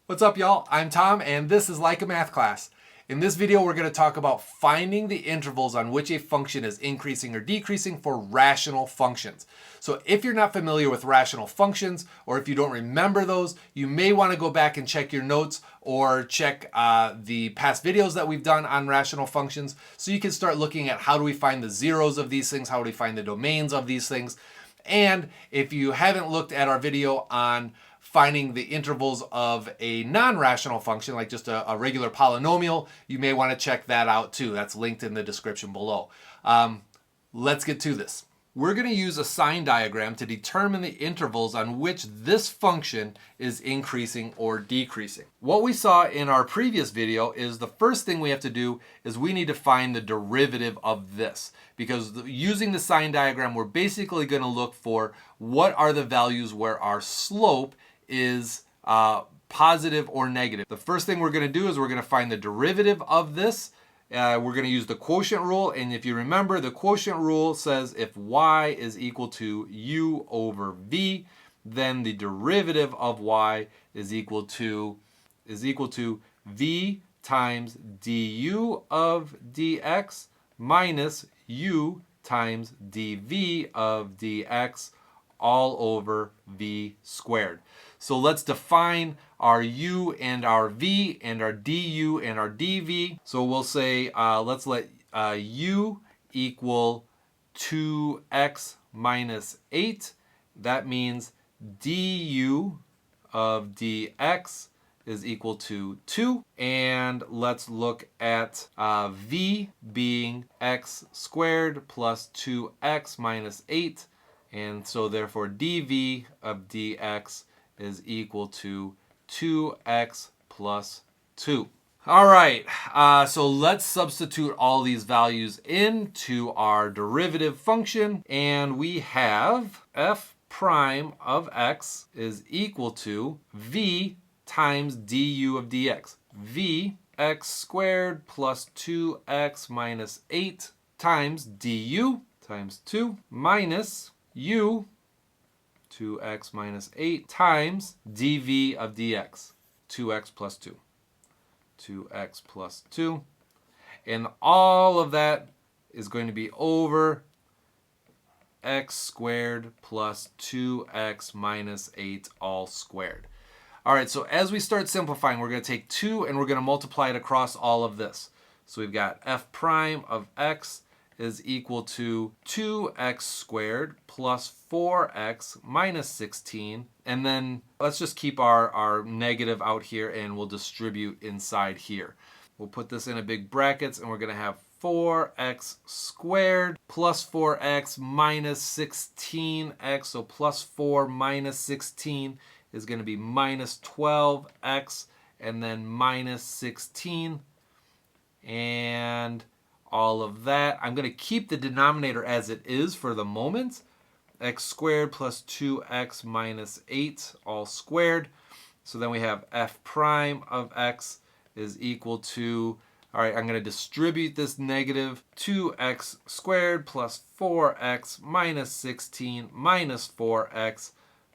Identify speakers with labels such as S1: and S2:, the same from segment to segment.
S1: What's up, y'all? I'm Tom, and this is Like a Math Class. In this video, we're going to talk about finding the intervals on which a function is increasing or decreasing for rational functions. So if you're not familiar with rational functions, or if you don't remember those, you may want to go back and check your notes or check the past videos that we've done on rational functions, so you can start looking at how do we find the zeros of these things, how do we find the domains of these things. And if you haven't looked at our video on finding the intervals of a non-rational function, like just a regular polynomial, you may want to check that out too. That's linked in the description below. Let's get to this. We're going to use a sign diagram to determine the intervals on which this function is increasing or decreasing. What we saw in our previous video is the first thing we have to do is we need to find the derivative of this. Because using the sign diagram, we're basically going to look for what are the values where our slope is positive or negative. The first thing we're going to do is we're going to find the derivative of this. We're going to use the quotient rule, and if you remember, the quotient rule says if y is equal to u over v, then the derivative of y is equal to v times du of dx minus u times dv of dx all over v squared. So let's define our u and our v and our du and our dv. So we'll say let's let u equal 2x minus 8. That means du of dx is equal to 2. And let's look at v being x squared plus 2x minus 8. And so therefore dv of dx is equal to 2x plus 2. All right, so let's substitute all these values into our derivative function, and we have f prime of x is equal to v times du of dx. V x squared plus 2x minus 8 times du times 2 minus u 2x minus 8 times dv of dx, 2x plus 2. 2x plus 2. And all of that is going to be over x squared plus 2x minus 8 all squared. All right, so as we start simplifying, we're going to take 2 and we're going to multiply it across all of this. So we've got f prime of x is equal to 2x squared plus 4x minus 16. And then let's just keep our negative out here and we'll distribute inside here. We'll put this in a big brackets and we're going to have 4x squared plus 4x minus 16x. So plus 4 minus 16 is going to be minus 12x and then minus 16. And all of that. I'm going to keep the denominator as it is for the moment. X squared plus 2x minus 8 all squared. So then we have f prime of x is equal to, all right, I'm going to distribute this negative 2x squared plus 4x minus 16 minus 4x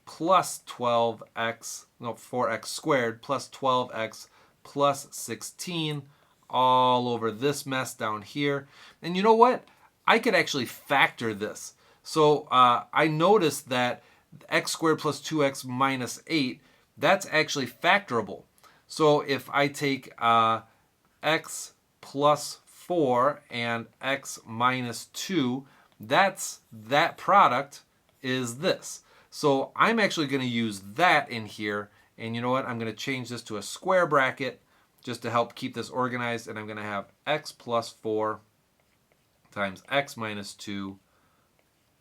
S1: plus 12x, no, 4x squared plus 12x plus 16 all over this mess down here. And you know what? I could actually factor this. So I noticed that x squared plus 2x minus 8, that's actually factorable. So if I take x plus 4 and x minus 2, that product is this. So I'm actually going to use that in here. And you know what? I'm going to change this to a square bracket just to help keep this organized, and I'm going to have x plus 4 times x minus 2,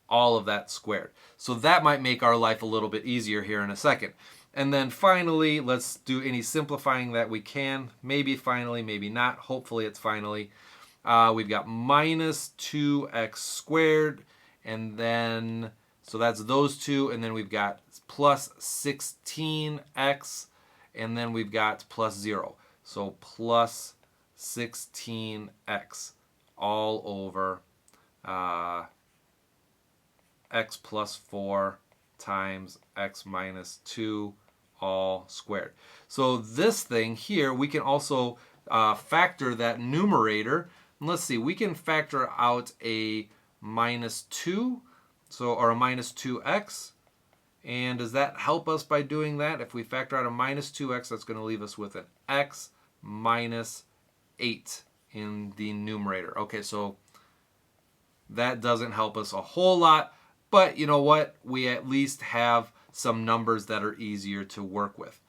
S1: all of that squared. So that might make our life a little bit easier here in a second. And then finally, let's do any simplifying that we can. Maybe finally, maybe not. Hopefully it's finally. We've got minus 2x squared, and then, so that's those two, and then we've got plus 16x, and then we've got plus 0. So plus 16x all over x plus 4 times x minus 2 all squared. So this thing here, we can also factor that numerator. And let's see, we can factor out a minus 2, or a minus 2x. And does that help us by doing that? If we factor out a minus 2x, that's going to leave us with an x minus 8 in the numerator. Okay, so that doesn't help us a whole lot, but you know what? We at least have some numbers that are easier to work with.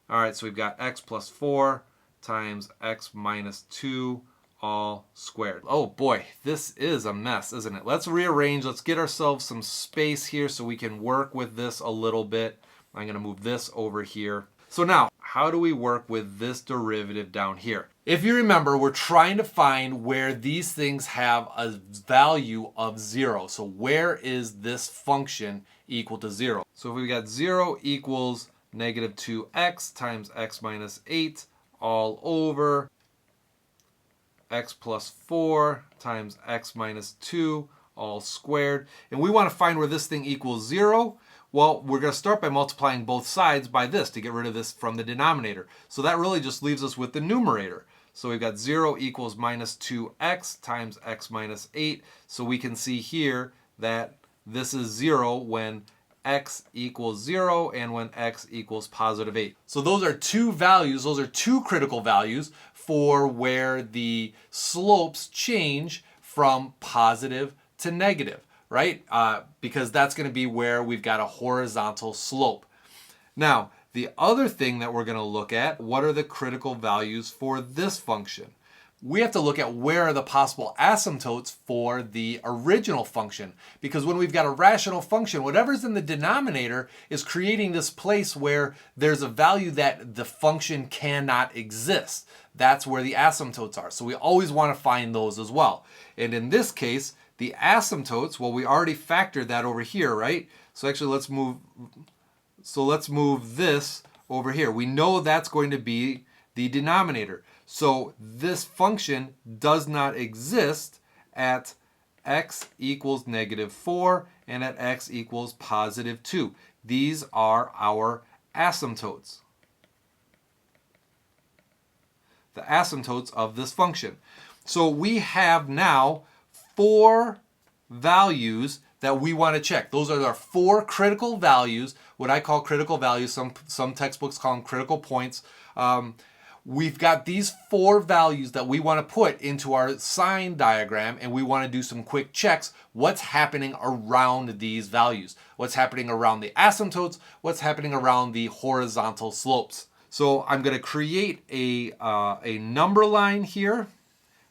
S1: All right, so we've got x plus 4 times x minus 2 all squared. Oh boy, this is a mess, isn't it? Let's rearrange. Let's get ourselves some space here so we can work with this a little bit. I'm going to move this over here. So now, how do we work with this derivative down here? If you remember, we're trying to find where these things have a value of 0. So where is this function equal to 0? So if we got 0 equals negative 2x times x minus 8 all over x plus 4 times x minus 2 all squared. And we want to find where this thing equals 0. Well, we're going to start by multiplying both sides by this to get rid of this from the denominator. So that really just leaves us with the numerator. So we've got 0 equals minus 2x times x minus 8. So we can see here that this is 0 when x equals 0 and when x equals positive 8. So those are two values, those are two critical values for where the slopes change from positive to negative, right? Because that's going to be where we've got a horizontal slope. Now, the other thing that we're going to look at, what are the critical values for this function? We have to look at where are the possible asymptotes for the original function. Because when we've got a rational function, whatever's in the denominator is creating this place where there's a value that the function cannot exist. That's where the asymptotes are. So we always want to find those as well. And in this case, the asymptotes, well, we already factored that over here, right? So actually let's move this over here. We know that's going to be the denominator. So this function does not exist at x equals negative 4 and at x equals positive 2. These are our asymptotes. The asymptotes of this function. So we have now 4 values that we want to check. Those are our 4 critical values, what I call critical values. Some textbooks call them critical points. We've got these 4 values that we want to put into our sign diagram, and we want to do some quick checks. What's happening around these values? What's happening around the asymptotes? What's happening around the horizontal slopes? So I'm going to create a number line here.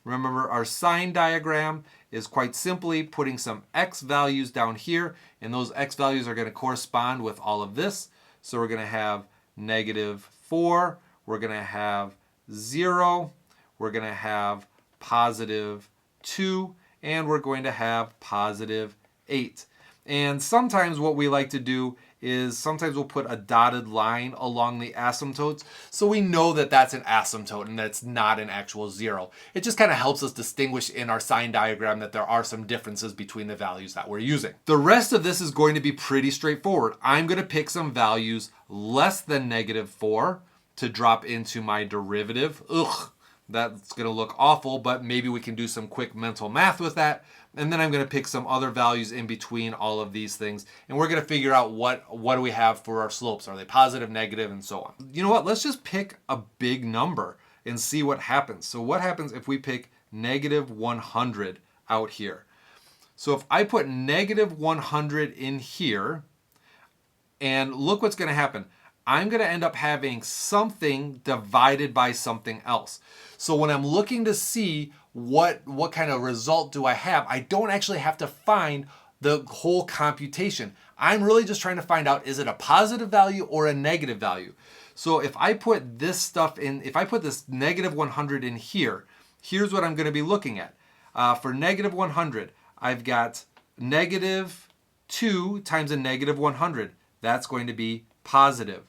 S1: Remember, our sign diagram is quite simply putting some x values down here, and those x values are going to correspond with all of this. So we're going to have negative 4. We're going to have 0, we're going to have positive 2, and we're going to have positive 8. And sometimes what we like to do is sometimes we'll put a dotted line along the asymptotes so we know that that's an asymptote and that's not an actual 0. It just kind of helps us distinguish in our sign diagram that there are some differences between the values that we're using. The rest of this is going to be pretty straightforward. I'm going to pick some values less than negative 4 to drop into my derivative. Ugh, that's going to look awful, but maybe we can do some quick mental math with that. And then I'm going to pick some other values in between all of these things. And we're going to figure out what do we have for our slopes. Are they positive, negative, and so on. You know what? Let's just pick a big number and see what happens. So what happens if we pick negative 100 out here? So if I put negative 100 in here, and look what's going to happen. I'm going to end up having something divided by something else. So when I'm looking to see what kind of result do I have, I don't actually have to find the whole computation. I'm really just trying to find out, is it a positive value or a negative value? So if I put this stuff in, if I put this negative 100 in here, here's what I'm going to be looking at. For negative 100, I've got negative 2 times a negative 100. That's going to be positive.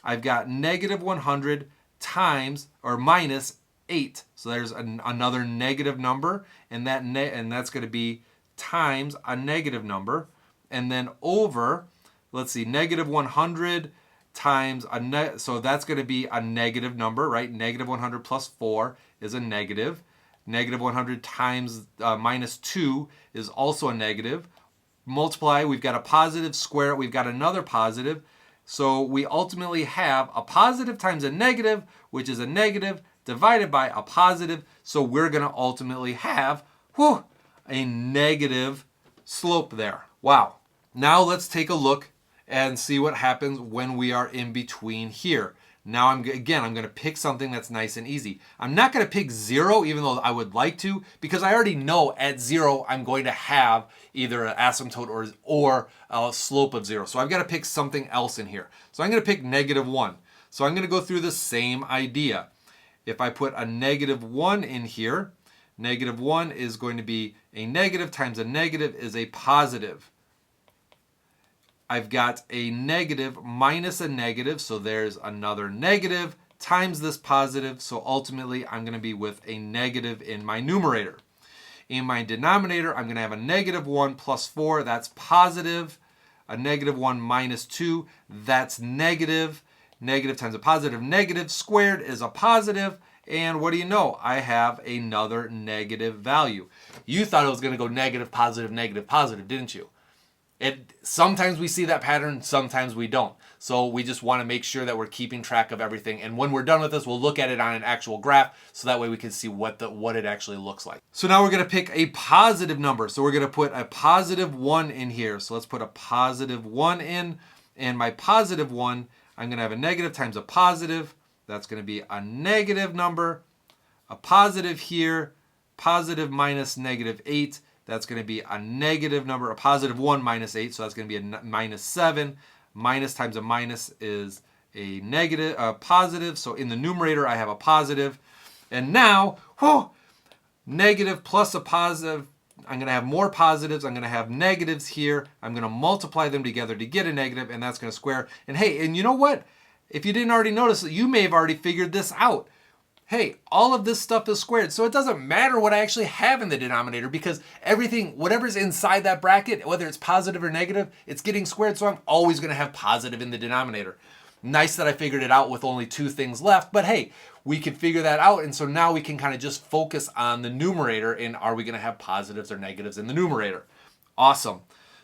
S1: I've got negative 100 times or minus 8. So there's another negative number, and that's going to be times a negative number. And then over, let's see, negative 100 times so that's going to be a negative number, right? Negative 100 plus 4 is a negative. Negative 100 times minus 2 is also a negative. Multiply, we've got a positive, square it, we've got another positive. So we ultimately have a positive times a negative, which is a negative, divided by a positive. So we're going to ultimately have a negative slope there. Wow. Now let's take a look and see what happens when we are in between here. Now I'm going to pick something that's nice and easy. I'm not going to pick 0, even though I would like to, because I already know at 0 I'm going to have either an asymptote or a slope of 0. So I've got to pick something else in here. So I'm going to pick negative 1. So I'm going to go through the same idea. If I put a negative 1 in here, negative 1 is going to be a negative times a negative is a positive. I've got a negative minus a negative, so there's another negative times this positive, so ultimately I'm going to be with a negative in my numerator. In my denominator, I'm going to have a negative 1 plus 4, that's positive. A negative 1 minus 2, that's negative. Negative times a positive, negative squared is a positive. And what do you know? I have another negative value. You thought it was going to go negative, positive, didn't you? Sometimes we see that pattern, sometimes we don't. So we just want to make sure that we're keeping track of everything. And when we're done with this, we'll look at it on an actual graph so that way we can see what it actually looks like. So now we're going to pick a positive number. So we're going to put a positive 1 in here. So let's put a positive 1 in. And my positive 1, I'm going to have a negative times a positive. That's going to be a negative number. A positive here, positive minus negative 8. That's going to be a negative number, a positive 1 minus 8, so that's going to be a minus 7. Minus times a minus is a negative, a positive. So in the numerator, I have a positive. And now, negative plus a positive, I'm going to have more positives. I'm going to have negatives here. I'm going to multiply them together to get a negative, and that's going to square. And hey, and you know what? If you didn't already notice, you may have already figured this out. Hey, all of this stuff is squared, so it doesn't matter what I actually have in the denominator because everything, whatever's inside that bracket, whether it's positive or negative, it's getting squared, so I'm always going to have positive in the denominator. Nice that I figured it out with only 2 things left, but hey, we can figure that out, and so now we can kind of just focus on the numerator and are we going to have positives or negatives in the numerator? Awesome.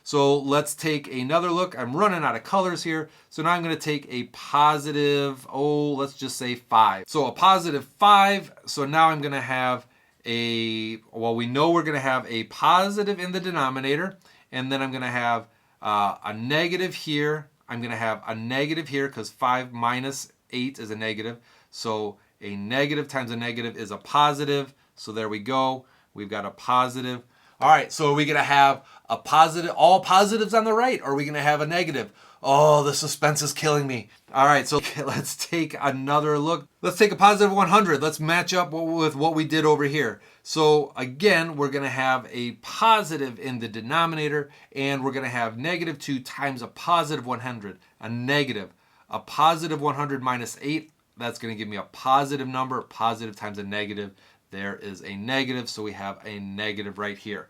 S1: So let's take another look. I'm running out of colors here. So now I'm going to take a positive, let's just say 5. So a positive 5. So now I'm going to have we know we're going to have a positive in the denominator. And then I'm going to have a negative here. I'm going to have a negative here because 5 minus 8 is a negative. So a negative times a negative is a positive. So there we go. We've got a positive. All right, so are we going to have a positive, all positives on the right, or are we going to have a negative? Oh, the suspense is killing me. All right, so let's take another look. Let's take a positive 100. Let's match up with what we did over here. So again, we're going to have a positive in the denominator, and we're going to have negative 2 times a positive 100, a negative. A positive 100 minus 8, that's going to give me a positive number. Positive times a negative, there is a negative, so we have a negative right here.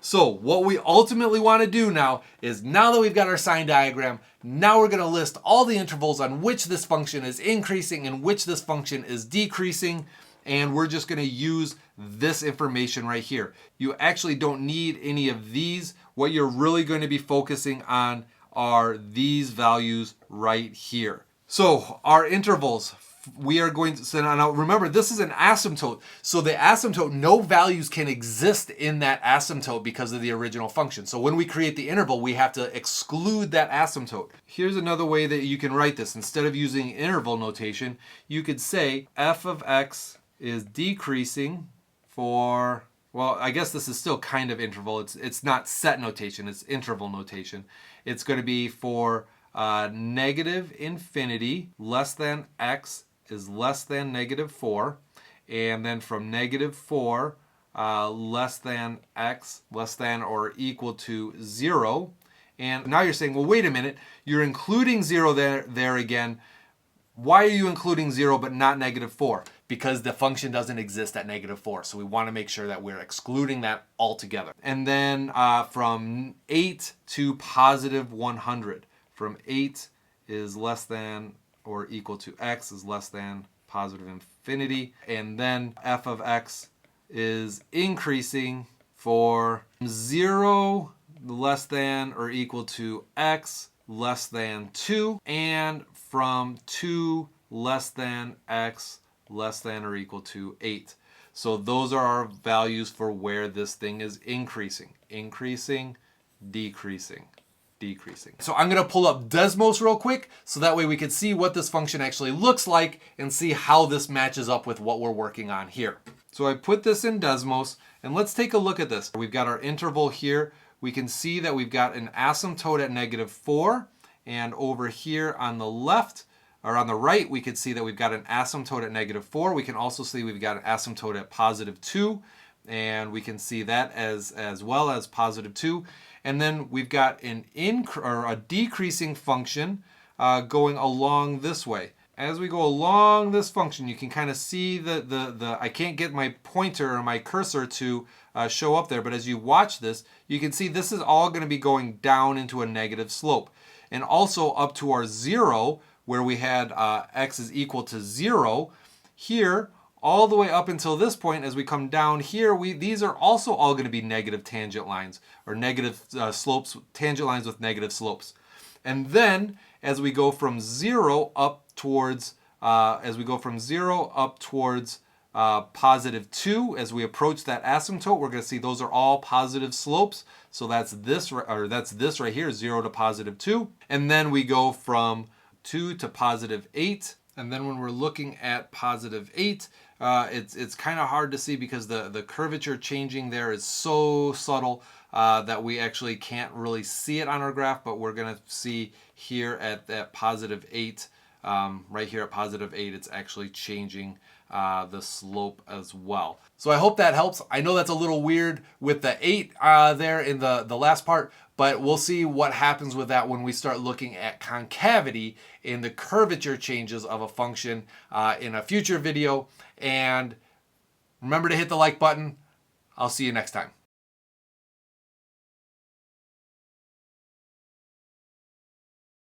S1: So what we ultimately want to do now is, now that we've got our sign diagram, now we're going to list all the intervals on which this function is increasing and which this function is decreasing, and we're just going to use this information right here. You actually don't need any of these. What you're really going to be focusing on are these values right here. So our intervals, we are going to send on out. Remember, this is an asymptote. So the asymptote, no values can exist in that asymptote because of the original function. So when we create the interval, we have to exclude that asymptote. Here's another way that you can write this. Instead of using interval notation, you could say f of x is decreasing for, well, I guess this is still kind of interval. It's not set notation, it's interval notation. It's going to be for negative infinity less than x is less than negative 4, and then from negative 4 less than x less than or equal to 0. And now you're saying, well, wait a minute, you're including 0 there again. Why are you including 0 but not negative 4? Because the function doesn't exist at negative 4. So we want to make sure that we're excluding that altogether. And then from 8 to positive 100. From 8 is less than or equal to x is less than positive infinity. And then f of x is increasing for 0 less than or equal to x less than 2, and from 2 less than x less than or equal to 8. So those are our values for where this thing is increasing. Increasing, decreasing, decreasing. So I'm going to pull up Desmos real quick so that way we can see what this function actually looks like and see how this matches up with what we're working on here. So I put this in Desmos, and let's take a look at this. We've got our interval here. We can see that we've got an asymptote at -4, and over here on the left, or on the right, we could see that we've got an asymptote at -4. We can also see we've got an asymptote at +2, and we can see that as well as +2. And then we've got a decreasing function going along this way. As we go along this function, you can kind of see I can't get my pointer or my cursor to show up there, but as you watch this, you can see this is all going to be going down into a negative slope. And also up to our 0, where we had x is equal to 0, here, all the way up until this point, as we come down here, these are also all going to be negative tangent lines, or negative slopes, tangent lines with negative slopes. And then, as we go from 0 up towards, +2, as we approach that asymptote, we're going to see those are all positive slopes. So that's this right here, 0 to +2. And then we go from 2 to +8. And then when we're looking at +8, it's kind of hard to see because the curvature changing there is so subtle that we actually can't really see it on our graph, but we're going to see here at that +8, right here at +8, it's actually changing the slope as well. So I hope that helps. I know that's a little weird with the 8 there in the last part, but we'll see what happens with that when we start looking at concavity and the curvature changes of a function in a future video. And remember to hit the like button. I'll see you next time.